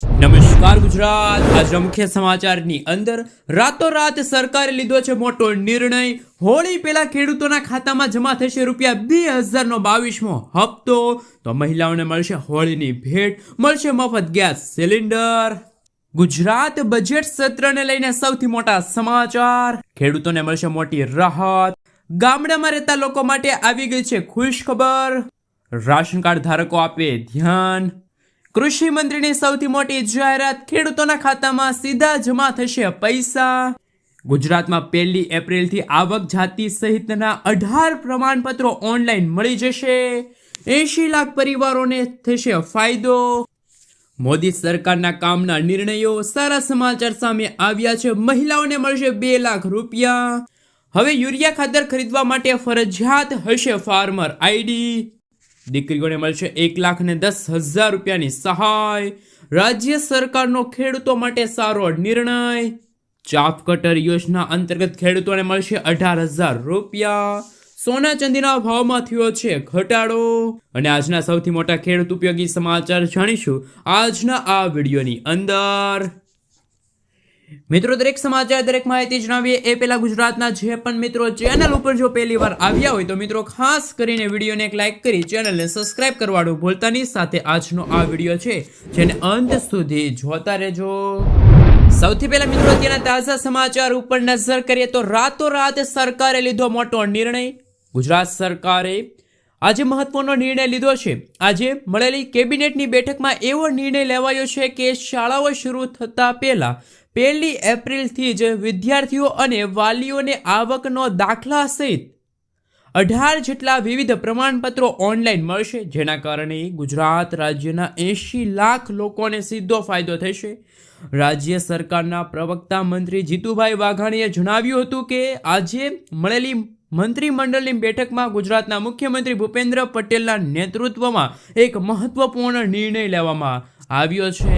નમસ્કાર ગુજરાત। આજના મુખ્ય સમાચારની અંદર રાતોરાત સરકારે લીધો છે મોટો નિર્ણય। હોળી પહેલા ખેડૂતોના ખાતામાં જમા થશે ₹2000નો 22મો હપ્તો। તો મહિલાઓને મળશે હોળીની ભેટ, મળશે મફત ગેસ સિલિન્ડર। ગુજરાત બજેટ સત્રને લઈને સૌથી મોટા સમાચાર। ખેડૂતોને મળશે મોટી રાહત। ગામડામાં રહેતા લોકો માટે આવી ગઈ છે ખુશ ખબર। રાશન કાર્ડ ધારકો આપે ધ્યાન। કૃષિ મંત્રીની સૌથી મોટી જાહેરાત, ખેડૂતોના ખાતામાં સીધા જમા થશે પૈસા। ગુજરાતમાં 1 એપ્રિલથી આવક જાતિ સહિતના 18 પ્રમાણપત્રો ઓનલાઈન મળી જશે। 80 લાખ પરિવારોને થશે ફાયદો। મોદી સરકારના કામના નિર્ણયો, સારા સમાચાર સામે આવ્યા છે। મહિલાઓને મળશે ₹2 લાખ। હવે યુરિયા ખાતર ખરીદવા માટે ફરજિયાત હશે ફાર્મર આઈડી। દીકરીઓને મળશે ₹1,10,000ની સહાય। રાજ્ય સરકારનો ખેડૂતો માટે સારો નિર્ણય। ચાપ કટર યોજના અંતર્ગત ખેડૂતોને મળશે ₹18,000। સોના ચાંદીના ભાવમાં થયો છે ઘટાડો। અને આજના સૌથી મોટા ખેડૂત ઉપયોગી સમાચાર જાણીશું આજના આ વિડીયોની અંદર। મિત્રો, દરેક સમાચાર, દરેક માહિતી જણાવીએ એ પહેલા ગુજરાતના જે પણ મિત્રો ચેનલ ઉપર જો પહેલી વાર આવ્યા હોય તો મિત્રો ખાસ કરીને વિડીયોને એક લાઈક કરી ચેનલને સબસ્ક્રાઇબ કરવાનું ભૂલતા નહીં। સાથે આજનો આ વિડીયો છે જેને અંત સુધી જોતા રહેજો। સૌથી પહેલા મિત્રો અત્યારના તાજા સમાચાર ઉપર નજર કરીએ તો રાતોરાત સરકારે લીધો મોટો નિર્ણય। ગુજરાત સરકારે આજે મહત્વનો નિર્ણય લીધો છે। આજે મળેલી કેબિનેટની બેઠકમાં એવો નિર્ણય લેવાયો છે કે શાળાઓ શરૂ થતા પહેલા 1 એપ્રિલથી જ વિદ્યાર્થીઓ અને વાલીઓને આવકનો દાખલા સહિત 18 જેટલા વિવિધ પ્રમાણપત્રો ઓનલાઈન મળશે, જેના કારણે ગુજરાત રાજ્યના 80 લાખ લોકોને સીધો ફાયદો થશે। રાજ્ય સરકારના પ્રવક્તા મંત્રી જીતુભાઈ વાઘાણીએ જણાવ્યું હતું કે આજે મળેલી મંત્રીમંડળની બેઠકમાં ગુજરાતના મુખ્યમંત્રી ભૂપેન્દ્ર પટેલના નેતૃત્વમાં એક મહત્વપૂર્ણ નિર્ણય લેવામાં આવ્યો છે।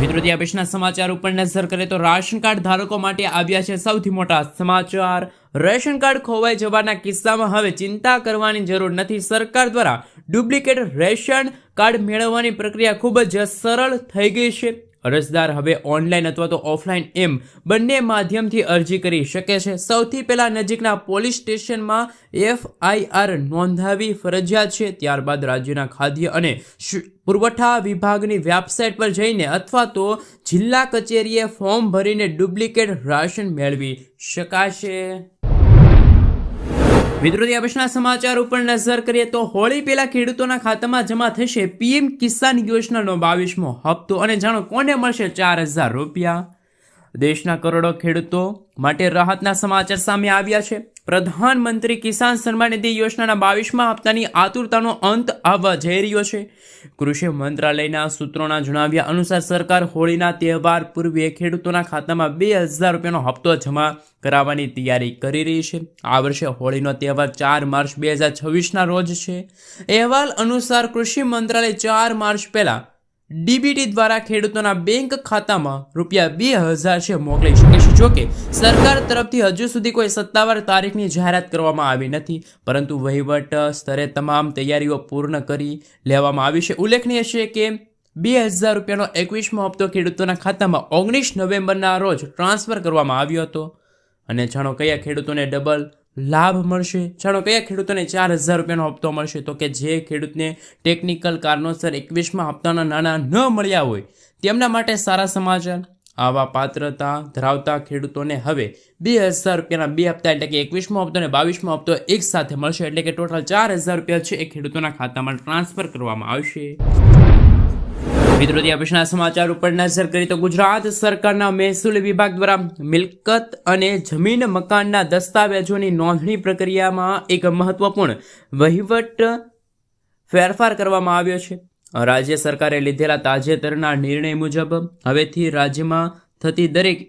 મિત્રો, ત્યાં પછીના સમાચાર ઉપર નજર કરીએ તો રાશન કાર્ડ ધારકો માટે આવ્યા છે સૌથી મોટા સમાચાર। રેશન કાર્ડ ખોવાઈ જવાના કિસ્સામાં હવે ચિંતા કરવાની જરૂર નથી। સરકાર દ્વારા ડુપ્લિકેટ રેશન કાર્ડ મેળવવાની પ્રક્રિયા ખૂબ જ સરળ થઈ ગઈ છે। અરજદાર હવે ઓનલાઈન અથવા તો ઓફલાઈન એમ બંને માધ્યમથી અરજી કરી શકે છે। સૌથી પહેલા નજીકના પોલીસ સ્ટેશનમાં FIR નોંધાવી ફરજિયાત છે। ત્યારબાદ રાજ્યના ખાદ્ય અને પુરવઠા વિભાગની વેબસાઇટ પર જઈને અથવા તો જિલ્લા કચેરીએ ફોર્મ ભરીને ડુપ્લિકેટ રાશન મેળવી શકાશે। મિત્રો, ત્યાં પછીના સમાચાર ઉપર નજર કરીએ તો હોળી પહેલા ખેડૂતોના ખાતામાં જમા થશે PM કિસાન યોજનાનો 22મો હપ્તો। અને જાણો કોને મળશે ₹4,000। દેશના કરોડો ખેડૂતો માટે રાહતના સમાચાર સામે આવ્યા છે। પ્રધાનમંત્રી કિસાન સન્માન નિધિ યોજનાના 22મા હપ્તાની આતુરતાનો અંત આવવા જઈ રહ્યો છે। કૃષિ મંત્રાલયના સૂત્રોના જણાવ્યા અનુસાર સરકાર હોળીના તહેવાર પૂર્વે ખેડૂતોના ખાતામાં ₹2,000નો હપ્તો જમા કરાવવાની તૈયારી કરી રહી છે। આ વર્ષે હોળીનો તહેવાર 4 માર્ચ 2026ના રોજ છે। અહેવાલ અનુસાર કૃષિ મંત્રાલય 4 માર્ચ પહેલા DBT દ્વારા ખેડૂતોના બેંક ખાતામાં ₹2,000 મોકલી શકે છે। જોકે સરકાર તરફથી હજુ સુધી કોઈ સત્તાવાર તારીખની જાહેરાત કરવામાં આવી નથી, પરંતુ વહીવટ સ્તરે તમામ તૈયારીઓ પૂર્ણ કરી લેવામાં આવી છે। ઉલ્લેખનીય છે કે ₹2,000નો 21મો હપ્તો ખેડૂતોના ખાતામાં 19 નવેમ્બરના રોજ ટ્રાન્સફર કરવામાં આવ્યો હતો। અને જાણો કયા ખેડૂતોને ડબલ લાભ મળશે? જાણો કયા ખેડૂતોને ₹4,000નો હપ્તો મળશે? તો કે જે ખેડૂતને ટેકનિકલ કારણોસર 21મા હપ્તાના નાણાં ન મળ્યા હોય તેમના માટે સારા સમાચાર। આવા પાત્રતા ધરાવતા ખેડૂતોને હવે ₹2,000ના 2 હપ્તા એટલે કે 21મો હપ્તો અને 22મો હપ્તો એક સાથે મળશે, એટલે કે ટોટલ ₹4,000 છે એ ખેડૂતોના ખાતામાં ટ્રાન્સફર કરવામાં આવશે। મિત્રો, ત્યાં પછીના સમાચાર ઉપર નજર કરીએ તો ગુજરાત સરકારના મહેસૂલ વિભાગ દ્વારા મિલકત અને જમીન મકાનના દસ્તાવેજોની નોંધણી પ્રક્રિયામાં એક મહત્વપૂર્ણ વહીવટ ફેરફાર કરવામાં આવ્યો છે। રાજ્ય સરકારે લીધેલા તાજેતરના નિર્ણય મુજબ હવેથી રાજ્યમાં થતી દરેક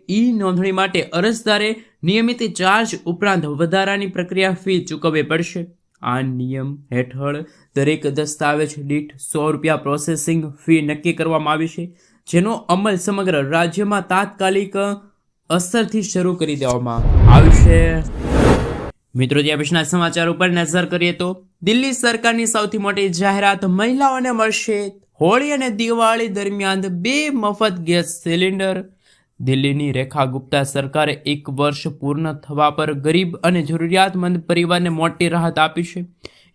નોંધણી માટે અરજદારે નિયમિત ચાર્જ ઉપરાંત વધારાની પ્રક્રિયા ફી ચૂકવવી પડશે। આ નિયમ હેઠળ દરેક દસ્તાવેજ દીઠ ₹100 પ્રોસેસિંગ ફી નક્કી કરવામાં આવી છે, જેનો અમલ સમગ્ર રાજ્યમાં તાત્કાલિક અસરથી શરૂ કરી દેવામાં આવશે। મિત્રો, ત્યાં પછીના સમાચાર ઉપર નજર કરીએ તો દિલ્હી સરકારની સૌથી મોટી જાહેરાત, મહિલાઓને મળશે હોળી અને દિવાળી દરમિયાન 2 મફત ગેસ સિલિન્ડર. દિલ્હીની રેખા ગુપ્તા સરકારે 1 વર્ષ પૂર્ણ થવા પર ગરીબ અને જરૂરિયાતમંદ પરિવારને મોટી રાહત આપી છે.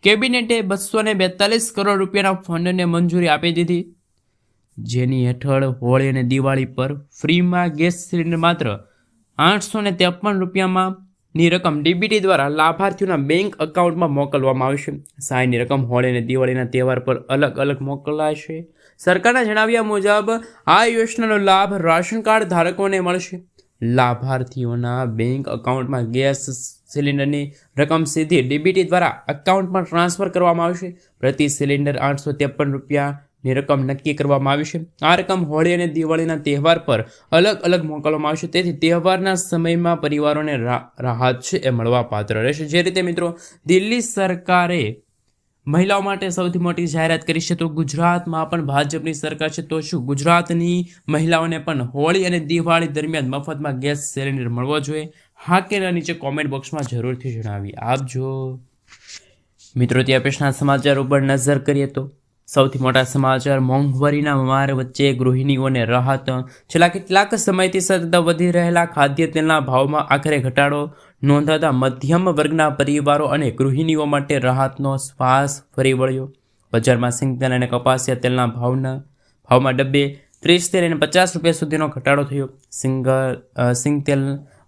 કેબિનેટે 242 કરોડ રૂપિયાના ફંડને મંજૂરી આપી દીધી, જેની હેઠળ હોળી અને દિવાળી પર ફ્રીમાં ગેસ સિલિન્ડર માત્ર 853 રૂપિયામાંની રકમ ડીબીટી દ્વારા લાભાર્થીઓના બેંક એકાઉન્ટમાં મોકલવામાં આવશે. સહાયની રકમ હોળી અને દિવાળીના તહેવાર પર અલગ અલગ મોકલાશે. સરકારના જણાવ્યા મુજબ આ યોજનાનો લાભ રાશન કાર્ડ ધારકોને મળશે. લાભાર્થીઓના બેંક એકાઉન્ટમાં ગેસ સિલિન્ડરની રકમ સીધી ડીબીટી દ્વારા એકાઉન્ટમાં ટ્રાન્સફર કરવામાં આવશે. પ્રતિ સિલિન્ડર 853 રૂપિયાની રકમ નક્કી કરવામાં આવી છે. આ રકમ હોળી અને દિવાળીના તહેવાર પર અલગ અલગ મોકલવામાં આવશે, તેથી તહેવારના સમયમાં પરિવારોને રાહત છે એ મળવા પાત્ર રહેશે. જે રીતે મિત્રો દિલ્હી સરકારે મહિલાઓ માટે સૌથી મોટી જાહેરાત કરી છે, તો ગુજરાતમાં પણ ભાજપની સરકાર છે, તો શું ગુજરાતની મહિલાઓને પણ હોળી અને દિવાળી દરમિયાન મફતમાં ગેસ સિલિન્ડર મળવો જોઈએ? હા કે ના, નીચે કોમેન્ટ બોક્સમાં જરૂરથી જણાવી આપજો. મિત્રો, ત્યાં પેશના સમાચાર ઉપર નજર કરીએ તો સૌથી મોટા સમાચાર, મોંઘવારીના માર વચ્ચે ગૃહિણીઓને રાહત. છેલ્લા કેટલાક સમયથી સતત વધી રહેલા ખાદ્ય તેલના ભાવમાં આખરે ઘટાડો નોંધાતા મધ્યમ વર્ગના પરિવારો અને ગૃહિણીઓ માટે રાહતનો શ્વાસ ફરી વળ્યો. બજારમાં સિંગતેલ અને કપાસિયા તેલના ભાવમાં ડબ્બે 30 થી 50 રૂપિયા સુધીનો ઘટાડો થયો. સિંગતેલ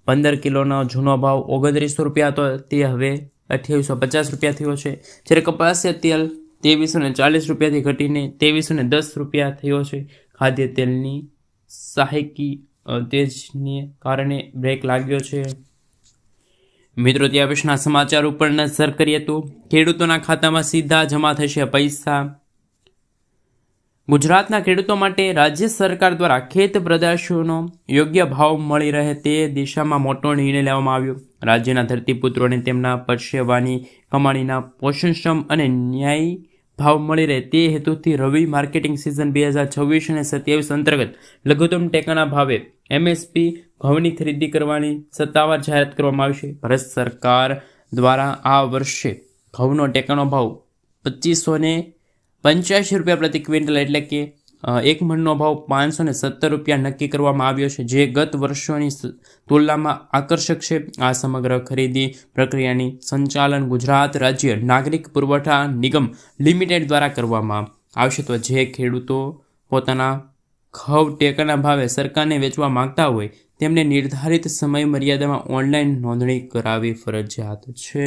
15 કિલોનો જૂનો ભાવ 2900 રૂપિયા હતો, તે હવે 2850 રૂપિયા થયો છે. જ્યારે કપાસિયા તેલ 2340 રૂપિયાથી ઘટીને 2310 રૂપિયા થયો છે. ખાદ્ય તેલની સહાયકી તેજને કારણે બ્રેક લાગ્યો છે. મિત્રો, ત્યાં પછીના સમાચાર ઉપર નજર કરીએ તો ખેડૂતોના ખાતામાં સીધા જમા થશે પૈસા. ગુજરાતના ખેડૂતો માટે રાજ્ય સરકાર દ્વારા ખેત પેદાશોનો યોગ્ય ભાવ મળી રહે તે દિશામાં મોટો નિર્ણય લેવામાં આવ્યો. રાજ્યના ધરતીપુત્રોને તેમના પરસેવાની કમાણીના પોષણક્ષમ અને ન્યાયી ભાવ મળી રહે તે હેતુથી રવિ માર્કેટિંગ સિઝન 2026 અને 27 અંતર્ગત લઘુત્તમ ટેકાના ભાવે MSP ઘઉંની ખરીદી કરવાની સત્તાવાર જાહેરાત કરવામાં આવી છે. ભારત સરકાર દ્વારા આ વર્ષે ઘઉંનો ટેકાનો ભાવ 2585 રૂપિયા પ્રતિ ક્વિન્ટલ એટલે કે એક મણનો ભાવ 517 રૂપિયા નક્કી કરવામાં આવ્યો છે, જે ગત વર્ષોની તુલનામાં આકર્ષક છે. આ સમગ્ર ખરીદી પ્રક્રિયાની સંચાલન ગુજરાત રાજ્ય નાગરિક પુરવઠા નિગમ લિમિટેડ દ્વારા કરવામાં આવશે. તો જે ખેડૂતો પોતાના ઘઉં ટેકાના ભાવે સરકારને વેચવા માંગતા હોય તેમને નિર્ધારિત સમય મર્યાદામાં ઓનલાઈન નોંધણી કરાવવી ફરજિયાત છે.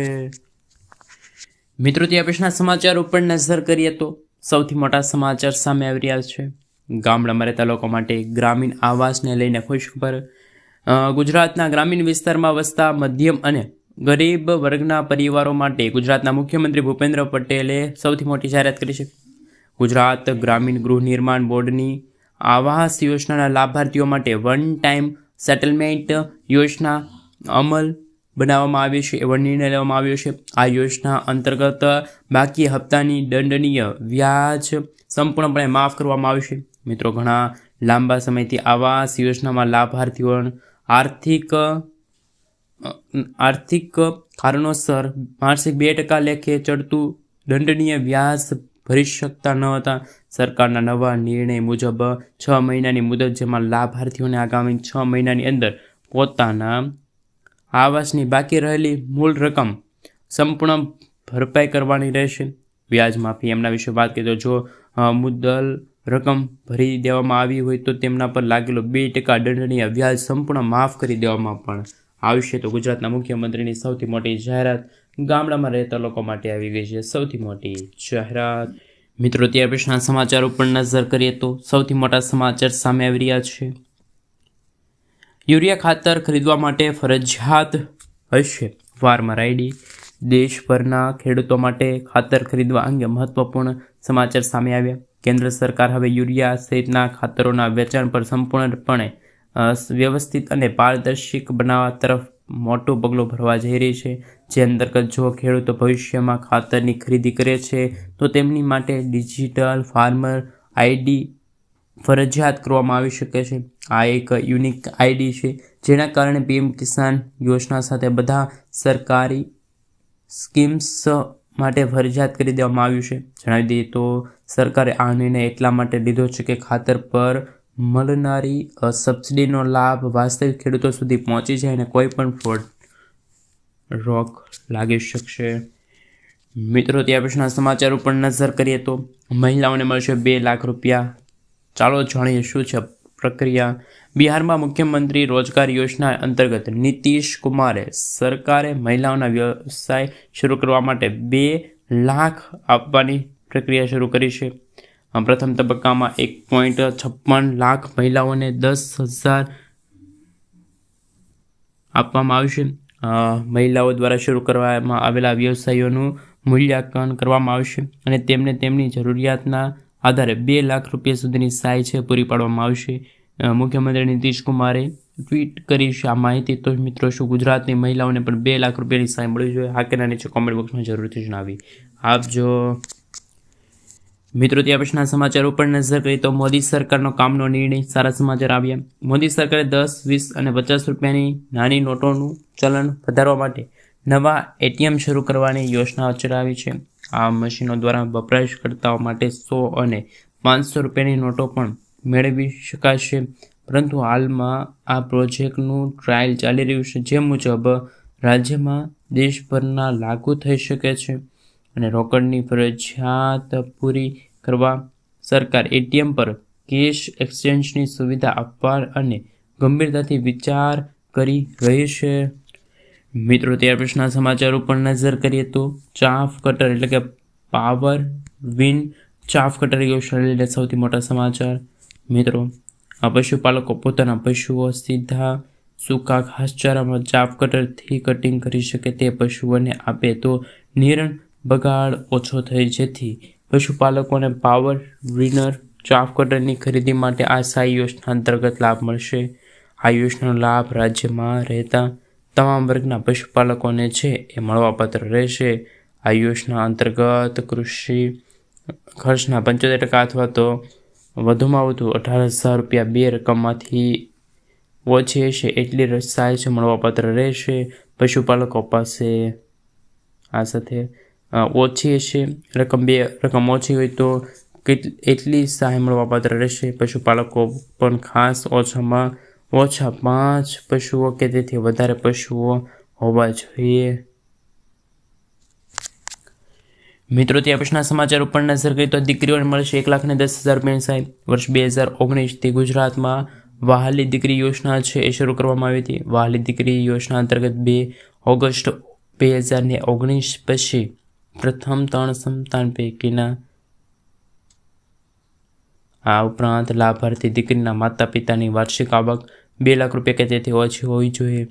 મિત્રો, ત્યાં પછીના સમાચાર ઉપર નજર કરીએ તો સૌથી મોટા સમાચાર સામે આવી રહ્યા છે. ગામડામાં રહેતા લોકો માટે ગ્રામીણ આવાસને લઈને ખુશખબર. ગુજરાતના ગ્રામીણ વિસ્તારમાં વસતા મધ્યમ અને ગરીબ વર્ગના પરિવારો માટે ગુજરાતના મુખ્યમંત્રી ભૂપેન્દ્ર પટેલે સૌથી મોટી જાહેરાત કરી છે. ગુજરાત ગ્રામીણ ગૃહ નિર્માણ બોર્ડની આવાસ યોજનાના લાભાર્થીઓ માટે વન ટાઈમ સેટલમેન્ટ યોજના અમલ બનાવવામાં આવી છે, એવો નિર્ણય લેવામાં આવ્યો છે. આ યોજના અંતર્ગત બાકી હપ્તાની દંડનીય વ્યાજ સંપૂર્ણપણે માફ કરવામાં આવશે. મિત્રો, ઘણા લાંબા સમયથી આવાસ યોજનામાં લાભાર્થીઓ આર્થિક કારણોસર માસિક 2% લેખે ચડતું દંડનીય વ્યાજ ભરી શકતા ન હતા. સરકારના નવા નિર્ણય મુજબ 6 મહિનાની મુદત, જેમાં લાભાર્થીઓને આગામી 6 મહિનાની અંદર પોતાના આવાસની બાકી રહેલી મૂળ રકમ સંપૂર્ણ ભરપાઈ કરવાની રહેશે. વ્યાજ માફી એમના વિશે વાત કરીએ તો જો મુદ્દલ રકમ ભરી દેવામાં આવી હોય તો તેમના પર લાગેલો 2% દંડનીય વ્યાજ સંપૂર્ણ માફ કરી દેવામાં પણ આવશે. તો ગુજરાતના મુખ્યમંત્રીની સૌથી મોટી જાહેરાત ગામડામાં રહેતા લોકો માટે આવી ગઈ છે, સૌથી મોટી જાહેરાત. મિત્રો, ત્યાર પછીના સમાચાર ઉપર નજર કરીએ તો સૌથી મોટા સમાચાર સામે આવી રહ્યા છે. યુરિયા ખાતર ખરીદવા માટે ફરજિયાત હશે ફાર્મર આઈડી. દેશભરના ખેડૂતો માટે ખાતર ખરીદવા અંગે મહત્વપૂર્ણ સમાચાર સામે આવ્યા. કેન્દ્ર સરકાર હવે યુરિયા સહિતના ખાતરોના વેચાણ પર સંપૂર્ણપણે વ્યવસ્થિત અને પારદર્શક બનાવવા તરફ મોટું પગલું ભરવા જઈ રહી છે. જે અંતર્ગત જો ખેડૂતો ભવિષ્યમાં ખાતરની ખરીદી કરે છે તો તેમની માટે ડિજિટલ ફાર્મર આઈડી ફરજિયાત કરવામાં આવી શકે છે. આ એક યુનિક આઈડી છે, જેના કારણે PM કિસાન યોજના સાથે બધા સરકારી સ્કીમ્સ માટે ફરજિયાત કરી દેવામાં આવ્યું છે. જણાવી દઈએ તો સરકારે આ નિર્ણય એટલા માટે લીધો છે કે ખાતર પર મળનારી સબસિડીનો લાભ વાસ્તવિક ખેડૂતો સુધી પહોંચી જાય અને કોઈ પણ ફ્રોડ રોક લાગી શકશે. મિત્રો, ત્યાર પછીના સમાચાર ઉપર નજર કરીએ તો મહિલાઓને મળશે 2 લાખ રૂપિયા. ચાલો જાણીએ શું છે પ્રક્રિયા. બિહારમાં મુખ્યમંત્રી રોજગાર યોજના અંતર્ગત નીતિશ કુમારે સરકારે મહિલાઓના વ્યવસાય શરૂ કરવા માટે 2 લાખ આપવાની પ્રક્રિયા શરૂ કરી છે. પ્રથમ તબક્કામાં 1.56 લાખ મહિલાઓને 10,000 આપવામાં આવશે. મહિલાઓ દ્વારા શરૂ કરવામાં આવેલા વ્યવસાયોનું મૂલ્યાંકન કરવામાં આવશે અને તેમને તેમની જરૂરિયાતના આધારે 2 લાખ રૂપિયા સુધીની સહાય છે પૂરી પાડવામાં આવશે. મુખ્યમંત્રી નીતિશ કુમારે ટ્વીટ કરી છે આ માહિતી. તો મિત્રો, શું ગુજરાતની મહિલાઓને પણ 2 લાખ રૂપિયાની સહાય મળવી જોઈએ? હા કે ના, નીચે કોમેન્ટ બોક્સમાં જરૂરથી જણાવી આપજો. મિત્રો, ત્યાં પછીના સમાચાર ઉપર નજર કરીએ તો મોદી સરકારનો કામનો નિર્ણય. સારા સમાચાર આવ્યા. મોદી સરકારે 10, 20 અને 50 રૂપિયાની નાની નોટોનું ચલણ વધારવા માટે નવા એટીએમ શરૂ કરવાની યોજના ચલાવી છે. આ મશીનો દ્વારા વપરાશકર્તાઓ માટે 100 અને 500 રૂપિયાની નોટો પણ મેળવી શકાશે. પરંતુ હાલમાં આ પ્રોજેક્ટનું ટ્રાયલ ચાલી રહ્યું છે, જે મુજબ રાજ્યમાં દેશભરના લાગુ થઈ શકે છે. અને રોકડની ફરજિયાત પૂરી કરવા સરકાર એટીએમ પર કેશ એક્સચેન્જની સુવિધા આપવા અને ગંભીરતાથી વિચાર કરી રહી છે. મિત્રો, ત્યાર પછીના સમાચાર ઉપર નજર કરીએ તો ચાફ કટર એટલે કે પાવર વિન ચાફ કટર યોજના લઈને સૌથી મોટા સમાચાર. મિત્રો, આ પશુપાલકો પોતાના પશુઓ સીધા સૂકા ઘાસચારામાં ચાફ કટરથી કટિંગ કરી શકે તે પશુઓને આપે તો નિરણ બગાડ ઓછો થાય, જેથી પશુપાલકોને પાવર વિનર ચાફ કટરની ખરીદી માટે આ સહાય યોજના અંતર્ગત લાભ મળશે. આ યોજનાનો લાભ રાજ્યમાં રહેતા તમામ વર્ગના પશુપાલકોને છે એ મળવાપાત્ર રહેશે. આ યોજના અંતર્ગત કૃષિ ખર્ચના 75% અથવા તો વધુમાં વધુ 18,000 રૂપિયા 2 રકમમાંથી ઓછી હશે એટલી સહાય છે મળવાપાત્ર રહેશે. પશુપાલકો પાસે આ સાથે ઓછી હશે રકમ ઓછી હોય તો એટલી સહાય મળવાપાત્ર રહેશે. પશુપાલકો પણ ખાસ ઓછામાં ઓછા 5 પશુઓ કે તેથી વધારે પશુઓ હોવા જોઈએ. મિત્રો, ત્યાં પછીના સમાચાર ઉપર નજર કરીએ તો દીકરીઓને મળશે 1,10,000 રૂપિયાની સહાય. વર્ષ 2019થી ગુજરાતમાં વહાલી દીકરી યોજના છે એ શરૂ કરવામાં આવી હતી. વહાલી દીકરી યોજના અંતર્ગત 2 ઓગસ્ટ 2019 પછી પ્રથમ 3 સંતાન પૈકીના આ ઉપરાંત લાભાર્થી દીકરીના માતા પિતાની વાર્ષિક આવક 2 લાખ રૂપિયા કે તેથી ઓછી હોવી જોઈએ.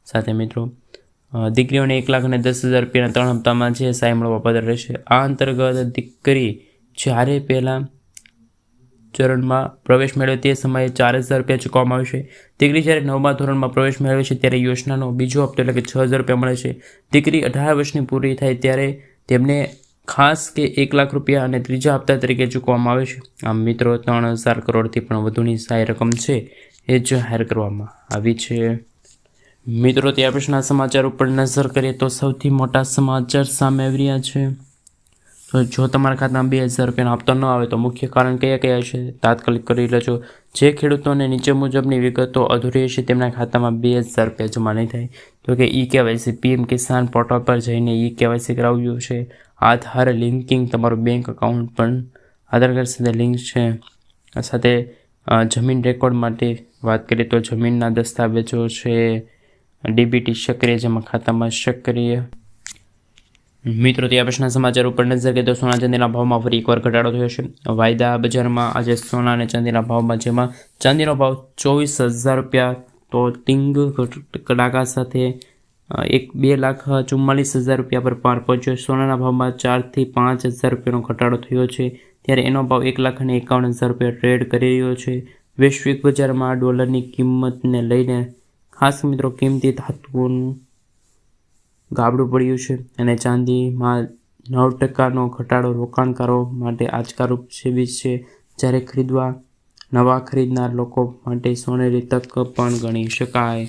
સાથે મિત્રો, દીકરીઓને 1,10,000 રૂપિયાના 3 હપ્તામાં છે સહાય મળવાપાત્ર રહેશે. આ અંતર્ગત દીકરી જ્યારે પહેલા ચરણમાં પ્રવેશ મેળવે તે સમયે 4,000 રૂપિયા ચૂકવવામાં આવશે. દીકરી જ્યારે 9મા ધોરણમાં પ્રવેશ મેળવે છે ત્યારે યોજનાનો બીજો હપ્તો એટલે કે 6,000 રૂપિયા મળે છે. દીકરી 18 વર્ષની પૂરી થાય ત્યારે તેમને ખાસ કે 1 લાખ રૂપિયા અને ત્રીજા હપ્તા તરીકે ચૂકવવામાં આવે છે. આમ મિત્રો, 3,000 કરોડથી પણ વધુની સહાય રકમ છે એ જાહેર કરવામાં આવી છે. મિત્રો, ત્યાર પછીના સમાચાર ઉપર નજર કરીએ તો સૌથી મોટા સમાચાર સામે આવી રહ્યા છે. તો જો તમારા ખાતામાં 2,000 રૂપિયાનો હપ્તો ન આવે તો મુખ્ય કારણ કયા કયા છે તાત્કાલિક કરી લેજો. જે ખેડૂતોને નીચે મુજબની વિગતો અધૂરી છે તેમના ખાતામાં 2,000 રૂપિયા જમા નહીં થાય. તો કે ઈ-કેવાયસી પીએમ કિસાન પોર્ટલ પર જઈને ઈ-કેવાયસી કરાવ્યું છે. આધાર લિંકિંગ, તમારું બેંક એકાઉન્ટ પણ આધાર કાર્ડ સાથે લિંક છે. સાથે જમીન રેકોર્ડ માટે વાત કરીએ તો જમીનના દસ્તાવેજો છે, ડીબીટી સક્રિય જેમાં ખાતામાં સક્રિય. મિત્રો, ત્યાર પછીના સમાચાર ઉપર નજર કરીએ તો સોના ચાંદીના ભાવમાં ફરી એકવાર ઘટાડો થયો છે. વાયદા બજારમાં આજે સોના અને ચાંદીના ભાવમાં, જેમાં ચાંદીનો ભાવ 24,000 રૂપિયા તો ટિંગ કડાકા સાથે 2,44,000 રૂપિયા પર પાર પહોંચ્યો. સોનાના ભાવમાં 4,000 થી 5,000 રૂપિયાનો ઘટાડો થયો છે, ત્યારે એનો ભાવ 1,51,000 રૂપિયા ટ્રેડ કરી રહ્યો છે. વૈશ્વિક બજારમાં ડોલરની કિંમતને લઈને ખાસ મિત્રો કિંમતી ધાતુઓનું ગાબડું પડ્યું છે અને ચાંદીમાં 9%નો ઘટાડો રોકાણકારો માટે આંચકારૂપ સાબિત છે. જ્યારે નવા ખરીદનાર લોકો માટે સોનેરી તક પણ ગણી શકાય.